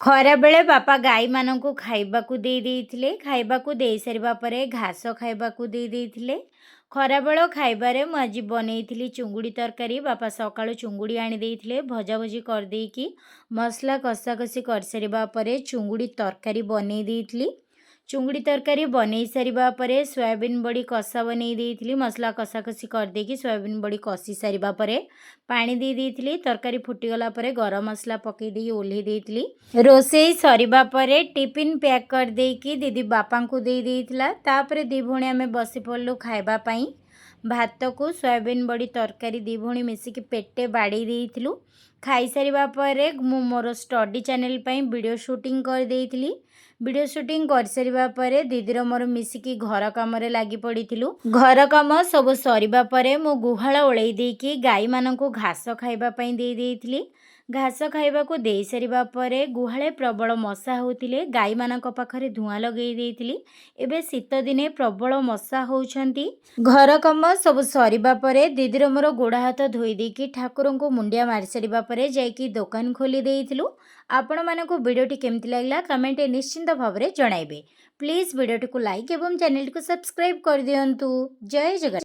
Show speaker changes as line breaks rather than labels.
ଖରା ବେଳେ ବାପା ଗାଈମାନଙ୍କୁ ଖାଇବାକୁ ଦେଇଥିଲେ। ଖାଇବାକୁ ଦେଇସାରିବା ପରେ ଘାସ ଖାଇବାକୁ ଦେଇଥିଲେ। ଖରାବେଳ ଖାଇବାରେ ମୁଁ ଆଜି ବନେଇଥିଲି ଚୁଙ୍ଗୁଡ଼ି ତରକାରୀ। ବାପା ସକାଳୁ ଚୁଙ୍ଗୁଡ଼ି ଆଣି ଦେଇଥିଲେ। ଭଜାଭଜି କରିଦେଇକି ମସଲା କଷାକଷି କରିସାରିବା ପରେ ଚୁଙ୍ଗୁଡ଼ି ତରକାରୀ ବନେଇ ଦେଇଥିଲି। ଚୁଙ୍ଗୁଡ଼ି ତରକାରୀ ବନେଇ ସାରିବା ପରେ ସୋୟାବିନ୍ ବଡ଼ି କଷା ବନେଇ ଦେଇଥିଲି। ମସଲା କଷାକଷି କରିଦେଇକି ସୋୟାବିନ୍ ବଡ଼ି କଷି ସାରିବା ପରେ ପାଣି ଦେଇଥିଲି। ତରକାରୀ ଫୁଟିଗଲା ପରେ ଗରମ ମସଲା ପକାଇ ଦେଇକି ଓହ୍ଲେଇ ଦେଇଥିଲି। ରୋଷେଇ ସରିବା ପରେ ଟିଫିନ୍ ପ୍ୟାକ୍ କରିଦେଇକି ଦିଦି ବାପାଙ୍କୁ ଦେଇଥିଲା। ତାପରେ ଦି ଭଉଣୀ ଆମେ ବସି ପଡ଼ିଲୁ ଖାଇବା ପାଇଁ। ଭାତକୁ ସୋୟାବିନ୍ ବଡ଼ି ତରକାରୀ ଦି ଭଉଣୀ ମିଶିକି ପେଟେ ବାଡ଼େଇ ଦେଇଥିଲୁ। ଖାଇସାରିବା ପରେ ମୁଁ ମୋର ଷ୍ଟଡି ଚ୍ୟାନେଲ୍ ପାଇଁ ଭିଡ଼ିଓ ସୁଟିଂ କରିଦେଇଥିଲି। ଭିଡ଼ିଓ ସୁଟିଂ କରିସାରିବା ପରେ ଦିଦିର ମୋର ମିଶିକି ଘର କାମରେ ଲାଗି ପଡ଼ିଥିଲୁ। ଘର କାମ ସବୁ ସରିବା ପରେ ମୁଁ ଗୁହାଳ ଓଳେଇ ଦେଇକି ଗାଈମାନଙ୍କୁ ଘାସ ଖାଇବା ପାଇଁ ଦେଇଥିଲି। ଘାସ ଖାଇବାକୁ ଦେଇ ସାରିବା ପରେ ଗୁହାଳେ ପ୍ରବଳ ମଶା ହେଉଥିଲେ। ଗାଈମାନଙ୍କ ପାଖରେ ଧୂଆଁ ଲଗେଇ ଦେଇଥିଲି। ଏବେ ଶୀତ ଦିନେ ପ୍ରବଳ ମଶା ହେଉଛନ୍ତି। ଘର କାମ ସବୁ ସରିବା ପରେ ଦିଦିର ମୋର ଗୋଡ଼ ହାତ ଧୋଇ ଦେଇକି ଠାକୁରଙ୍କୁ ମୁଣ୍ଡିଆ ମାରି ସାରିବା ପରେ ଯାଇକି ଦୋକାନ ଖୋଲି ଦେଇଥିଲୁ। ଆପଣମାନଙ୍କୁ ଭିଡ଼ିଓଟି କେମିତି ଲାଗିଲା କମେଣ୍ଟରେ ନିଶ୍ଚିନ୍ତ ଭାବରେ ଜଣାଇବେ। ପ୍ଲିଜ୍ ଭିଡ଼ିଓଟିକୁ ଲାଇକ୍ ଏବଂ ଚ୍ୟାନେଲଟିକୁ ସବସ୍କ୍ରାଇବ୍ କରିଦିଅନ୍ତୁ। ଜୟ ଜଗନ୍ନାଥ।